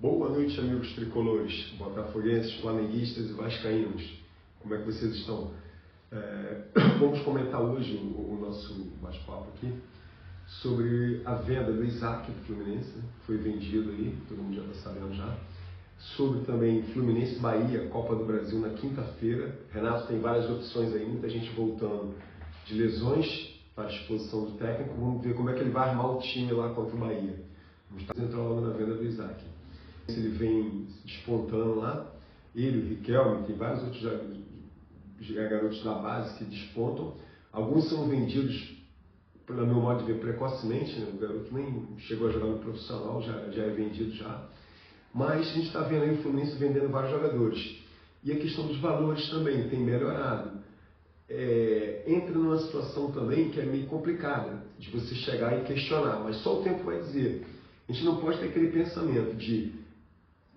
Boa noite, amigos tricolores, botafoguenses, flamenguistas e vascaínos. Como é que vocês estão? Vamos comentar hoje o nosso bate-papo aqui sobre a venda do Isaac do Fluminense, foi vendido aí, todo mundo já está sabendo já. Sobre também Fluminense Bahia, Copa do Brasil na quinta-feira. Renato tem várias opções aí, muita gente voltando de lesões à disposição do técnico. Vamos ver como é que ele vai armar o time lá contra o Bahia. Vamos entrar logo na venda do Isaac. Ele vem despontando lá, ele, o Riquelme, tem vários outros garotos da base que despontam. Alguns são vendidos, pelo meu modo de ver, precocemente, né? O garoto nem chegou a jogar no profissional, já é vendido já. Mas a gente está vendo aí o Fluminense vendendo vários jogadores. E a questão dos valores também tem melhorado. Entra numa situação também que é meio complicada, de você chegar e questionar, mas só o tempo vai dizer. A gente não pode ter aquele pensamento de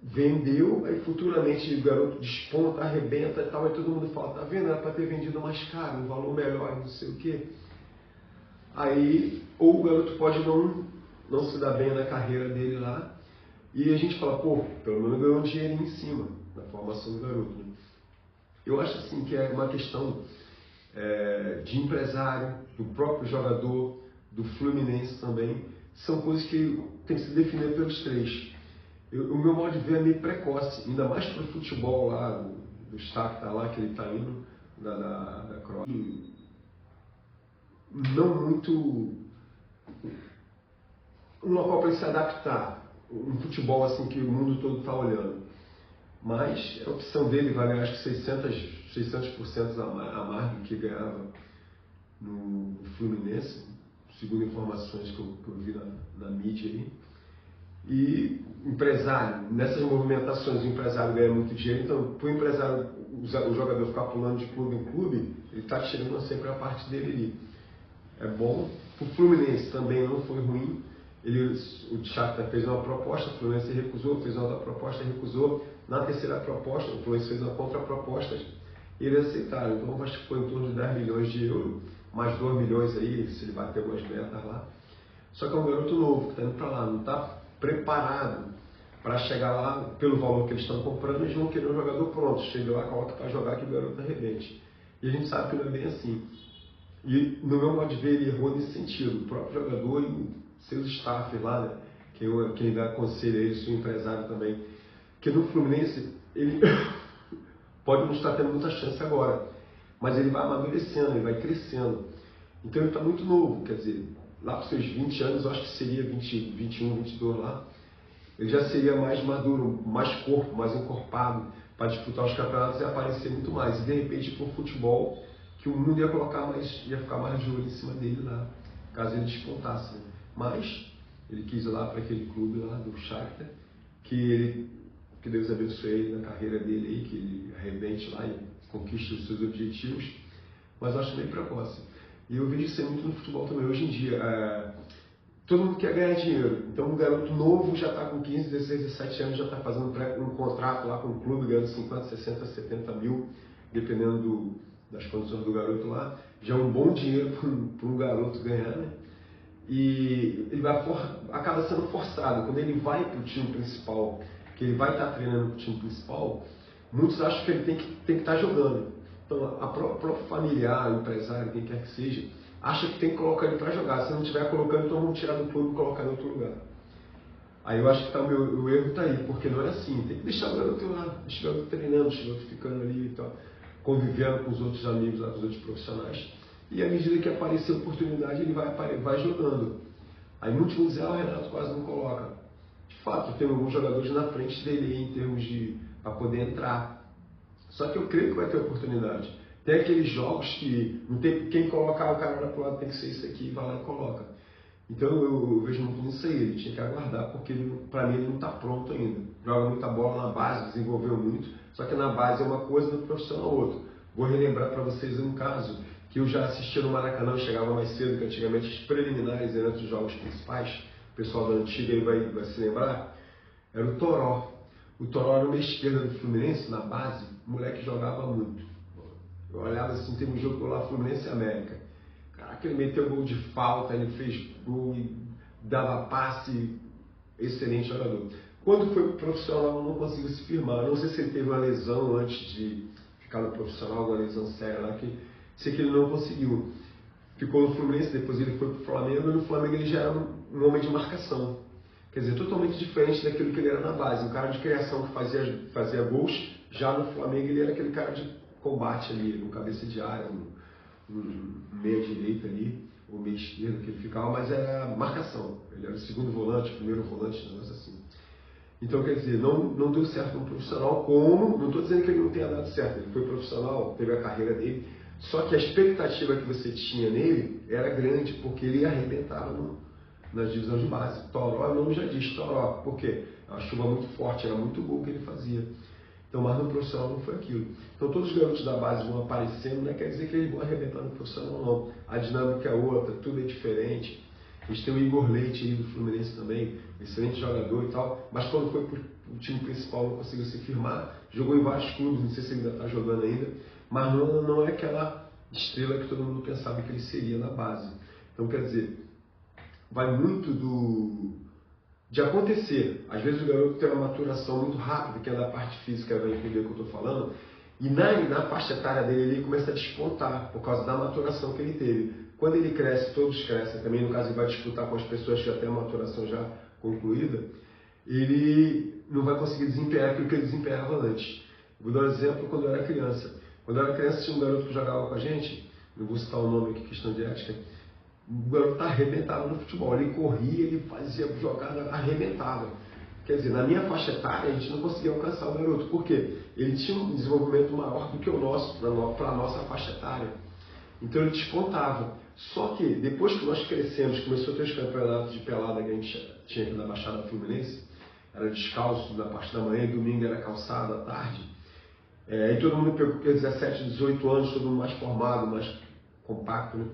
vendeu, aí futuramente o garoto desponta, arrebenta e tal, aí todo mundo fala, tá vendo, era para ter vendido mais caro, um valor melhor, não sei o quê. Aí, ou o garoto pode não se dar bem na carreira dele lá, e a gente fala, pô, pelo menos ganhou um dinheirinho em cima, na formação do garoto. Né? Eu acho assim que é uma questão de empresário, do próprio jogador, do Fluminense também, são coisas que tem que se definir pelos três. O meu modo de ver é meio precoce, ainda mais para o futebol lá, do Shakhtar lá, que ele está indo, da Croácia. Não muito um local para ele se adaptar, um futebol assim que o mundo todo está olhando. Mas a opção dele vai ganhar acho que 600% a mais do que ganhava no Fluminense, segundo informações que eu vi na mídia aí. E empresário, nessas movimentações o empresário ganha muito dinheiro, então para o empresário, o jogador ficar pulando de clube em clube, ele está tirando sempre a parte dele ali. É bom. O Fluminense também não foi ruim. O Shakhtar fez uma proposta, o Fluminense recusou, fez outra proposta, recusou. Na terceira proposta, o Fluminense fez uma contraproposta e eles aceitaram. Então acho que foi em torno de 10 milhões de euros, mais 2 milhões aí, se ele bater algumas metas lá. Só que é um garoto novo que está indo para lá, não está preparado para chegar lá pelo valor que eles estão comprando. Eles vão querer um jogador pronto, chega lá, coloca para jogar que o garoto arrebente. E a gente sabe que não é bem assim. E no meu modo de ver, ele errou nesse sentido. O próprio jogador e seus staff lá, né? Quem dá conselho a ele, seu empresário também. Porque no Fluminense, ele pode não estar tendo muita chance agora, mas ele vai amadurecendo, ele vai crescendo. Então ele está muito novo, quer dizer, lá para os seus 20 anos, eu acho que seria 20, 21, 22 lá, ele já seria mais maduro, mais corpo, mais encorpado para disputar os campeonatos e aparecer muito mais. E de repente para o futebol, que o mundo ia ficar mais de olho em cima dele lá, caso ele despontasse. Né? Mas ele quis ir lá para aquele clube lá do Shakhtar, que Deus abençoe ele na carreira dele aí, que ele arrebente lá e conquiste os seus objetivos, mas eu acho meio precoce. E eu vejo isso muito no futebol também. Hoje em dia, todo mundo quer ganhar dinheiro. Então, um garoto novo já está com 15, 16, 17 anos, já está fazendo um contrato lá com o clube, ganhando 50, 60, 70 mil, dependendo das condições do garoto lá. Já é um bom dinheiro para um garoto ganhar, né? E ele acaba sendo forçado. Quando ele vai para o time principal, que ele vai estar treinando para o time principal, muitos acham que ele tem que estar jogando. Então, a própria familiar, o empresário, quem quer que seja, acha que tem que colocar ele para jogar. Se não estiver colocando, então vamos tirar do clube e colocar em outro lugar. Aí eu acho que o erro está aí, porque não é assim. Tem que deixar o garoto lá, deixar o garoto treinando, deixar o garoto ficando ali e tal, convivendo com os outros amigos, lá, com os outros profissionais. E à medida que aparecer a oportunidade, ele vai jogando. Aí muitos vão dizer, o Renato quase não coloca. De fato, tem alguns jogadores na frente dele aí, em termos de para poder entrar. Só que eu creio que vai ter oportunidade. Tem aqueles jogos que não tem quem colocar o cara para o lado, tem que ser isso aqui, vai lá e coloca. Então eu vejo muito nisso aí, ele tinha que aguardar, porque para mim ele não está pronto ainda. Joga muita bola na base, desenvolveu muito, só que na base é uma coisa, no profissional é outra. Vou relembrar para vocês um caso que eu já assisti no Maracanã, eu chegava mais cedo, que antigamente os preliminares eram entre os jogos principais, o pessoal da antiga aí vai se lembrar, era o Toró. O Toró era uma esquerda do Fluminense, na base, o moleque jogava muito. Eu olhava assim, teve um jogo lá, Fluminense e América. Caraca, ele meteu gol de falta, ele fez gol e dava passe, excelente jogador. Quando foi pro profissional, não conseguiu se firmar. Não sei se ele teve uma lesão antes de ficar no profissional, uma lesão séria lá, que sei que ele não conseguiu. Ficou no Fluminense, depois ele foi pro Flamengo, e no Flamengo ele já era um homem de marcação. Quer dizer, totalmente diferente daquilo que ele era na base. Um cara de criação que fazia gols, já no Flamengo ele era aquele cara de combate ali, no cabeça de área, um meia-direita ali, ou meia-esquerda que ele ficava, mas era marcação. Ele era o segundo volante, o primeiro volante, um negócio assim. Então, quer dizer, não deu certo no profissional, como, não estou dizendo que ele não tenha dado certo, ele foi profissional, teve a carreira dele, só que a expectativa que você tinha nele era grande, porque ele arrebentava na divisão de base. Toró, o nome já diz, Toró, por quê? Uma chuva muito forte, era muito gol que ele fazia. Então, mas no profissional não foi aquilo. Então, todos os garotos da base vão aparecendo, não quer dizer que eles vão arrebentar no profissional, não. A dinâmica é outra, tudo é diferente. A gente tem o Igor Leite aí do Fluminense também, excelente jogador e tal, mas quando foi para o time principal não conseguiu se firmar, jogou em vários clubes, não sei se ele ainda está jogando ainda, mas não é aquela estrela que todo mundo pensava que ele seria na base. Então, quer dizer, vai muito de acontecer. Às vezes o garoto tem uma maturação muito rápida, que é da parte física, vai entender o que eu estou falando, e na faixa etária dele ele começa a despontar, por causa da maturação que ele teve. Quando ele cresce, todos crescem também, no caso ele vai disputar com as pessoas que já têm a maturação já concluída, ele não vai conseguir desempenhar aquilo que ele desempenhava antes. Vou dar um exemplo quando eu era criança. Quando eu era criança tinha um garoto que jogava com a gente, não vou citar o nome aqui, questão de ética, o garoto arrebentava no futebol, ele corria, ele fazia jogada, arrebentava. Quer dizer, na minha faixa etária a gente não conseguia alcançar o garoto, por quê? Ele tinha um desenvolvimento maior do que o nosso, para a nossa faixa etária. Então ele despontava. Só que depois que nós crescemos, começou a ter os campeonatos de pelada que a gente tinha aqui na Baixada Fluminense, era descalço na parte da manhã e domingo era calçado à tarde. Aí todo mundo pegou 17, 18 anos, todo mundo mais formado, mais compacto, né?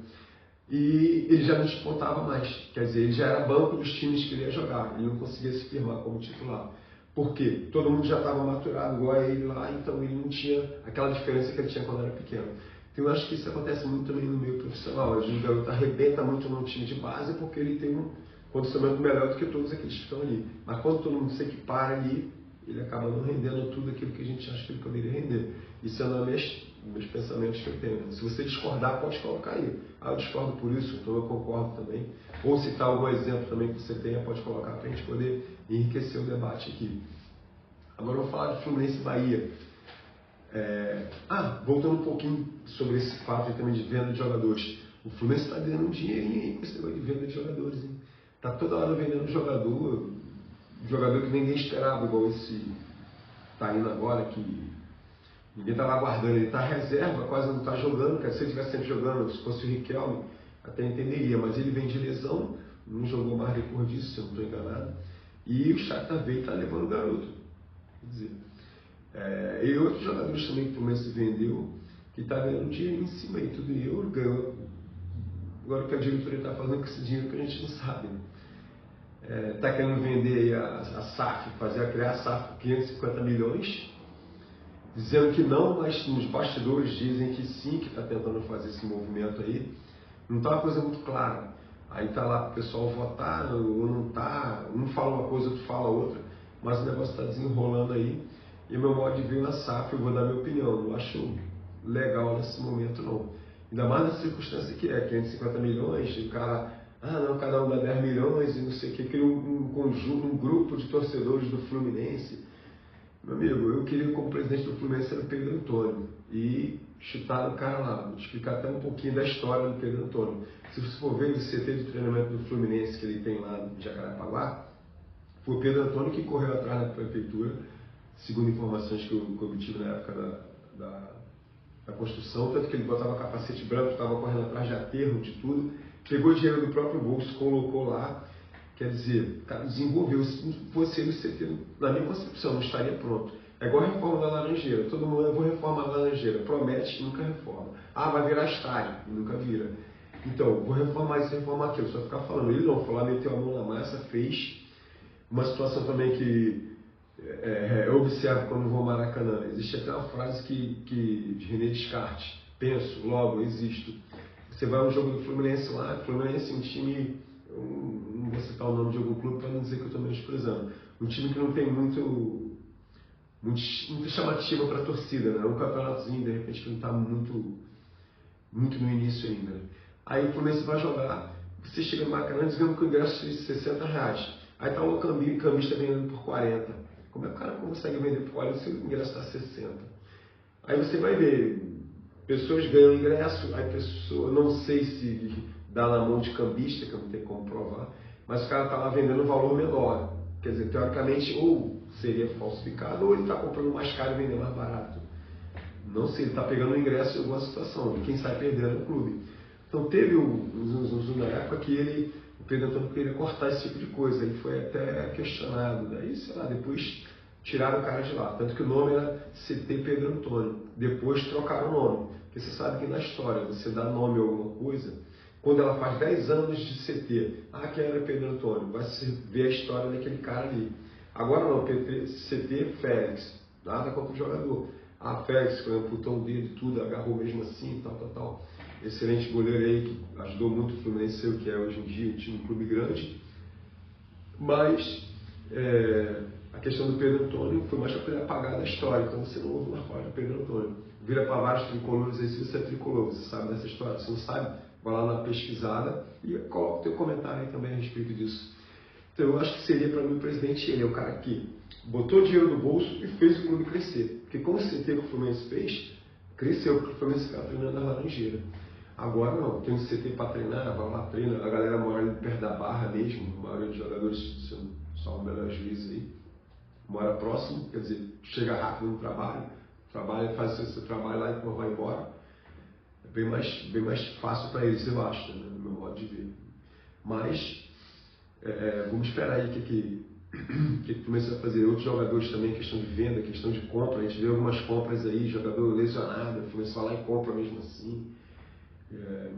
E ele já não despontava mais, quer dizer, ele já era banco dos times que ele ia jogar, ele não conseguia se firmar como titular. Por quê? Todo mundo já estava maturado igual a ele lá, então ele não tinha aquela diferença que ele tinha quando era pequeno. Então eu acho que isso acontece muito também no meio profissional. Às vezes o garoto arrebenta muito no time de base porque ele tem um condicionamento melhor do que todos aqueles que estão ali. Mas quando todo mundo se equipara ali, ele acaba não rendendo tudo aquilo que a gente acha que ele poderia render. Isso é um dos meus pensamentos que eu tenho. Se você discordar, pode colocar aí. Eu discordo por isso, então eu concordo também. Ou citar algum exemplo também que você tenha, pode colocar para a gente poder enriquecer o debate aqui. Agora eu vou falar de Fluminense e Bahia. Voltando um pouquinho sobre esse fato também de venda de jogadores. O Fluminense está ganhando um dinheirinho aí com esse negócio de venda de jogadores. Está toda hora vendendo jogador que ninguém esperava, igual esse está indo agora, que ninguém está lá aguardando. Ele está reserva, quase não está jogando. Se ele estivesse sempre jogando, se fosse o Riquelme, até entenderia. Mas ele vem de lesão, não jogou mais depois disso, se eu não estou enganado. E o Shakhtar veio e está levando o garoto. Quer dizer, e outros jogadores também que o Fluminense vendeu, que está ganhando dinheiro em cima aí, tudo em euro, ganhou. Agora o que a diretoria está fazendo com esse dinheiro que a gente não sabe. Está querendo vender a SAF, criar a SAF por 550 milhões, dizendo que não, mas nos bastidores dizem que sim, que está tentando fazer esse movimento aí. Não está uma coisa muito clara. Aí está lá para o pessoal votar, ou não está, um fala uma coisa, outro fala outra, mas o negócio está desenrolando aí. E o meu modo de ver na SAF, eu vou dar minha opinião, não acho legal nesse momento não. Ainda mais na circunstância que 550 milhões, e o cara, não, cada um dá 10 milhões e não sei o que, cria um conjunto, um grupo de torcedores do Fluminense. Meu amigo, eu queria como presidente do Fluminense era o Pedro Antônio, e chutaram o cara lá. Vou te explicar até um pouquinho da história do Pedro Antônio. Se você for ver o CT de treinamento do Fluminense que ele tem lá em Jacarepaguá, foi o Pedro Antônio que correu atrás da prefeitura, segundo informações que eu obtive na época da construção, tanto que ele botava capacete branco, estava correndo atrás de aterro, de tudo, pegou dinheiro do próprio bolso, colocou lá, quer dizer, o cara desenvolveu. Se não fosse ele, CT, na minha concepção, não estaria pronto. É igual a reforma da Laranjeira, todo mundo, eu vou reformar a Laranjeira, promete e nunca reforma. Vai virar estádio, e nunca vira. Então, vou reformar isso, reformar aquilo, só ficar falando. Ele não foi lá, meteu a mão na massa, fez. Uma situação também que eu observo quando vou ao Maracanã. Existe até uma frase de René Descartes: penso, logo existo. Você vai a um jogo do Fluminense lá, o Fluminense é um time, um vou citar o nome de algum clube para não dizer que eu estou menosprezando. Um time que não tem muita chamativa para a torcida, né? Um campeonatozinho, de repente, que não está muito no início ainda. Aí o Fluminense vai jogar, você chega no Maracanã dizendo que o ingresso é de R$60. Aí está o cambista vendendo por 40. Como é que o cara consegue vender por 40 se o ingresso está 60? Aí você vai ver, pessoas ganham ingresso, aí pessoa, não sei se dá na mão de cambista, que eu não tenho como provar, mas o cara está lá vendendo um valor menor. Quer dizer, teoricamente, ou seria falsificado, ou ele está comprando mais caro e vendendo mais barato. Não sei, ele está pegando o ingresso em alguma situação, quem sai perdendo é o clube. Então teve na época que o Pedro Antônio queria cortar esse tipo de coisa, ele foi até questionado, daí sei lá, depois tiraram o cara de lá, tanto que o nome era CT Pedro Antônio, depois trocaram o nome, porque você sabe que na história, você dá nome a alguma coisa, quando ela faz 10 anos de CT, quem era Pedro Antônio? Vai se ver a história daquele cara ali. Agora não, CT Félix, nada contra o jogador. Félix, que amputou um dedo e tudo, agarrou mesmo assim, tal. Excelente goleiro aí, que ajudou muito o Fluminense, o que é hoje em dia, um clube grande. Mas a questão do Pedro Antônio foi mais para poder apagar da história, então você não ouve mais falar de Pedro Antônio. Vira para vários tricolores aí, se você é tricolor, você sabe dessa história. Se não sabe, vai lá na pesquisada e coloca o teu comentário aí também a respeito disso. Então eu acho que seria para mim o presidente, ele é o cara que botou dinheiro no bolso e fez o clube crescer. Porque como o CT que o Fluminense fez, cresceu, porque o Fluminense ficava treinando na Laranjeira. Agora não, tem um CT para treinar, vai lá, treina, a galera mora ali perto da Barra mesmo, a maioria dos jogadores, só o melhor juiz aí, mora próximo, quer dizer, chega rápido no trabalho, faz o seu trabalho lá e depois vai embora. É bem mais fácil para eles, eu acho, né, no meu modo de ver. Mas vamos esperar aí o que o Fluminense vai fazer. Outros jogadores também, questão de venda, questão de compra, a gente vê algumas compras aí, jogador lesionado, o Fluminense vai lá e compra mesmo assim.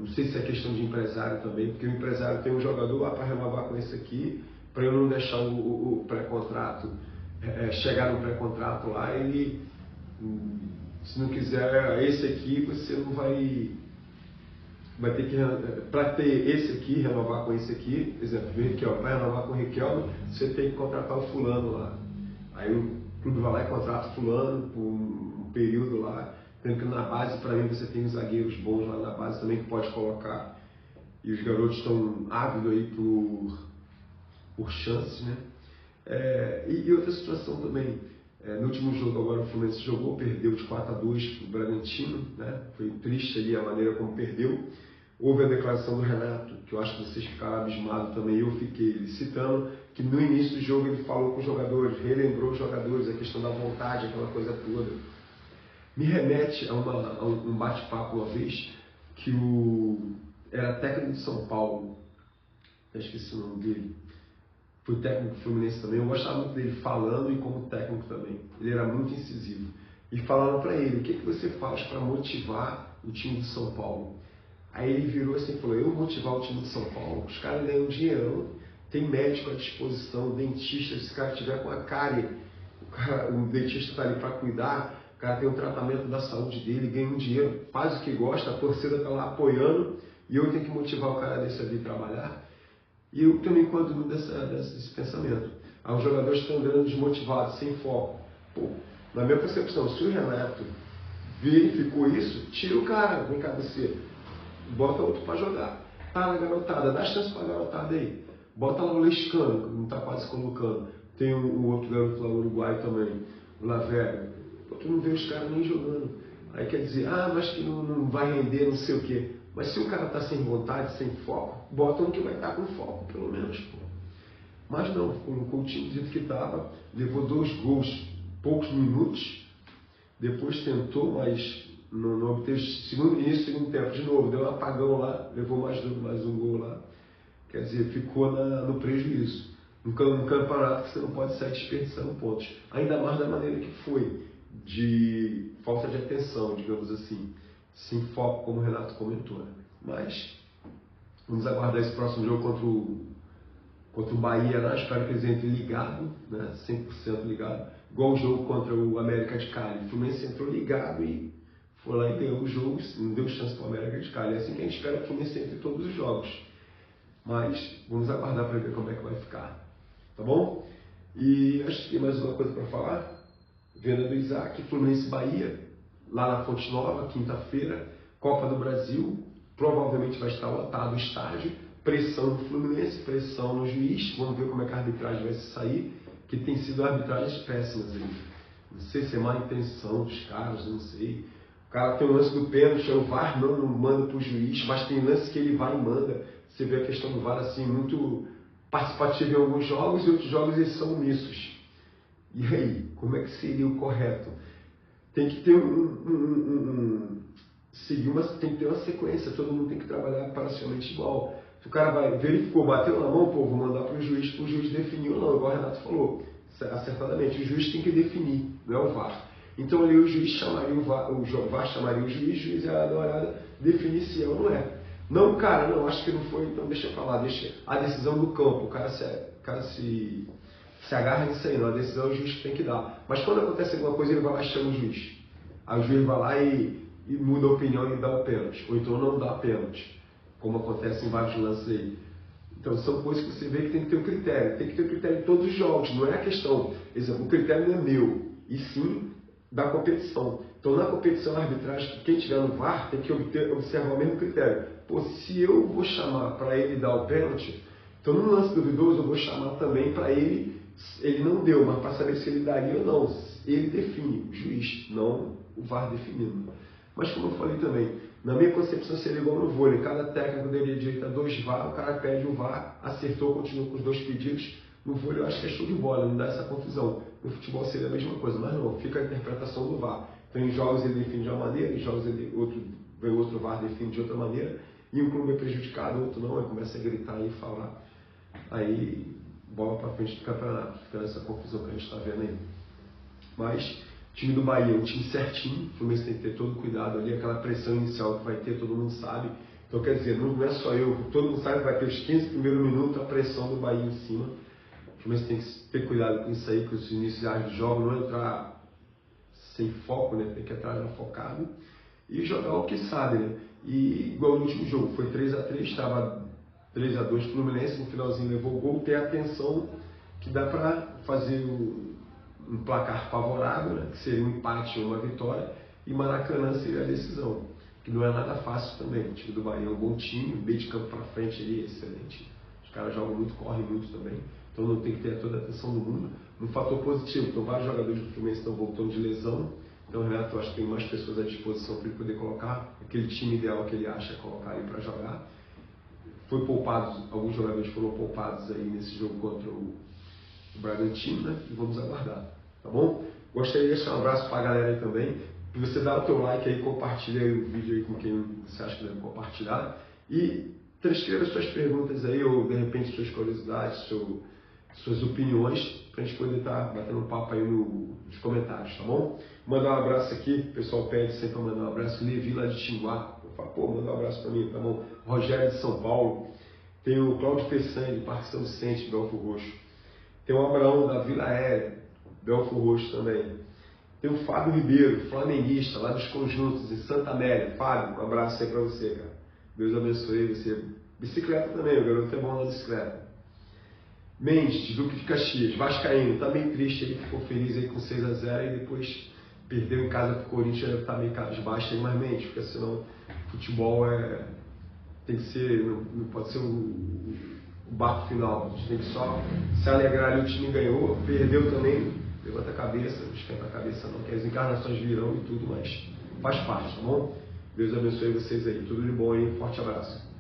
Não sei se é questão de empresário também, porque o empresário tem um jogador para renovar com esse aqui, para eu não deixar o pré-contrato, chegar no pré-contrato lá, ele, se não quiser esse aqui, você não vai ter que, para ter esse aqui, renovar com esse aqui, por exemplo, o Riquelme, para renovar com o Riquelme, você tem que contratar o fulano lá. Aí o clube vai lá e contrata o fulano por um período lá. Tanto que na base, para mim, você tem os zagueiros bons lá na base também que pode colocar. E os garotos estão ávidos aí por chances, né? E outra situação também. No último jogo agora o Fluminense jogou, perdeu de 4-2 para o Bragantino, né? Foi triste ali a maneira como perdeu. Houve a declaração do Renato, que eu acho que vocês ficaram abismados também, eu fiquei citando, que no início do jogo ele falou com os jogadores, relembrou os jogadores, a questão da vontade, aquela coisa toda. Me remete a um bate-papo uma vez que era técnico de São Paulo, eu esqueci o nome dele, foi técnico do Fluminense também, eu gostava muito dele falando e como técnico também, ele era muito incisivo. E falaram para ele, o que você faz para motivar o time de São Paulo? Aí ele virou assim e falou, eu motivar o time de São Paulo, os caras ganham dinheiro, tem médico à disposição, dentista, se o cara tiver com a cárie, o dentista está ali para cuidar, o cara tem um tratamento da saúde dele, ganha um dinheiro, faz o que gosta, a torcida está lá apoiando e eu tenho que motivar o cara desse a vir trabalhar. E eu também quando desse pensamento. Aí os jogadores estão andando desmotivados, sem foco. Pô, na minha concepção, se o Renato verificou isso, tira o cara, vem cá você, bota outro para jogar. A garotada, dá chance para a garotada aí. Bota lá o Lescano, que não está quase colocando. Tem um outro garoto lá, o Uruguai também, o Lavega. Tu não vê os caras nem jogando. Aí quer dizer, mas que não vai render, não sei o quê. Mas se o cara está sem vontade, sem foco, bota um que vai estar com foco, pelo menos. Pô. Mas não, colocou o time do jeito que estava, levou 2 gols, poucos minutos, depois tentou, mas não obteve segundo tempo, de novo, deu um apagão lá, levou mais um gol lá. Quer dizer, ficou no prejuízo. Um campeonato que você não pode sair desperdiçando pontos. Ainda mais da maneira que foi, de falta de atenção, digamos assim. Sem foco, como o Renato comentou. Né? Mas vamos aguardar esse próximo jogo contra o Bahia lá. Espero que eles entrem ligado, né? 100% ligado. Igual o jogo contra o América de Cali. O Fluminense entrou ligado e foi lá e ganhou o jogo. Não deu chance para o América de Cali. É assim que a gente espera que o Fluminense entre todos os jogos. Mas vamos aguardar para ver como é que vai ficar. Tá bom? E acho que tem mais uma coisa para falar. Venda do Isaac, Fluminense Bahia, lá na Fonte Nova, quinta-feira, Copa do Brasil, provavelmente vai estar lotado o estádio, pressão no Fluminense, pressão no juiz, vamos ver como é que a arbitragem vai se sair, que tem sido arbitragens péssimas aí. Não sei se é má intenção dos caras, não sei. O cara tem um lance do pênalti, o VAR não manda para o juiz, mas tem lance que ele vai e manda. Você vê a questão do VAR assim, muito participativa em alguns jogos, e outros jogos eles são omissos. E aí, como é que seria o correto? Tem que ter tem que ter uma sequência, todo mundo tem que trabalhar parcialmente igual. Se o cara verificou, bateu na mão, pô, vou mandar para o juiz definir ou não, igual o Renato falou, acertadamente. O juiz tem que definir, não é o VAR. Então ali o juiz chamaria o VAR chamaria o juiz ia dar uma olhada, definir se é ou não é. Não, cara, não, acho que não foi, então deixa pra lá, deixa a decisão do campo, o cara se agarra nisso aí, não, a decisão o juiz tem que dar. Mas quando acontece alguma coisa, ele vai lá e chama o juiz. Aí o juiz vai lá e muda a opinião e dá o pênalti, ou então não dá pênalti, como acontece em vários lances aí. Então são coisas que você vê que tem que ter um critério, tem que ter um critério em todos os jogos, não é a questão, por exemplo, o critério não é meu, e sim da competição. Então na competição, a arbitragem, quem estiver no VAR tem que observar o mesmo critério. Pô, se eu vou chamar para ele dar o pênalti, então no lance duvidoso eu vou chamar também para ele não deu, mas para saber se ele daria ou não, ele define, o juiz, não o VAR definindo. Mas como eu falei também, na minha concepção seria igual no vôlei, cada técnico daria direito a 2 VAR, o cara pede o VAR, acertou, continua com os 2 pedidos. No vôlei eu acho que é show de bola, não dá essa confusão. No futebol seria a mesma coisa, mas não, fica a interpretação do VAR. Então em jogos ele define de uma maneira, em jogos outro VAR define de outra maneira, e um clube é prejudicado, o outro não, aí começa a gritar e falar. Aí bola para frente do campeonato, fica essa confusão que a gente está vendo aí. Mas o time do Bahia é um time certinho, o Fluminense tem que ter todo cuidado ali, aquela pressão inicial que vai ter, todo mundo sabe. Então quer dizer, não é só eu, todo mundo sabe que vai ter os 15 primeiros minutos a pressão do Bahia em cima. O Fluminense tem que ter cuidado com isso aí, com os iniciais do jogo, não entrar sem foco, né? Tem que entrar já focado e jogar o que sabe, né? E igual no último jogo, foi 3-3, estava 3-2 Fluminense, no finalzinho levou o gol, tem a atenção que dá para fazer um placar favorável, né? Que seria um empate ou uma vitória, e Maracanã seria a decisão, que não é nada fácil também. O time do Bahia é um bom time, meio de campo para frente ali é excelente, os caras jogam muito, correm muito também, então não tem que ter toda a atenção do mundo. Um fator positivo, então vários jogadores do Fluminense estão voltando de lesão, então o Renato, eu acho que tem mais pessoas à disposição para ele poder colocar aquele time ideal que ele acha colocar aí para jogar. Foi poupado, alguns jogadores foram poupados aí nesse jogo contra o Bragantino, né? E vamos aguardar, tá bom? Gostaria de deixar um abraço para a galera aí também. E você dá o teu like aí, compartilha aí o vídeo aí com quem você acha que deve compartilhar. E transcreva suas perguntas aí, ou de repente suas curiosidades, suas opiniões, para a gente poder estar batendo um papo aí nos comentários, tá bom? Mandar um abraço aqui, o pessoal pede sempre para mandar um abraço. Levi lá de Tinguá, eu falo, pô, manda um abraço para mim, tá bom? Rogério de São Paulo, tem o Cláudio Peçanha, de Parque São Vicente, Belfort Roxo. Tem o Abraão da Vila Aérea, Belfort Roxo também. Tem o Fábio Ribeiro, flamenguista, lá dos Conjuntos, em Santa Amélia. Fábio, um abraço aí para você, cara. Deus abençoe você. Bicicleta também, o garoto é bom na bicicleta. Mendes, de Duque de Caxias, vascaíno, tá meio triste aí, ficou feliz aí com 6-0 e depois perdeu em casa pro Corinthians, deve estar meio cabisbaixo aí, mas Mendes, porque senão futebol tem que ser, não pode ser o barco final, a gente tem que só se alegrar ali, o time ganhou, perdeu também, levanta a cabeça, não esquenta a cabeça não, que as encarnações virão e tudo, mas faz parte, tá bom? Deus abençoe vocês aí, tudo de bom aí, forte abraço.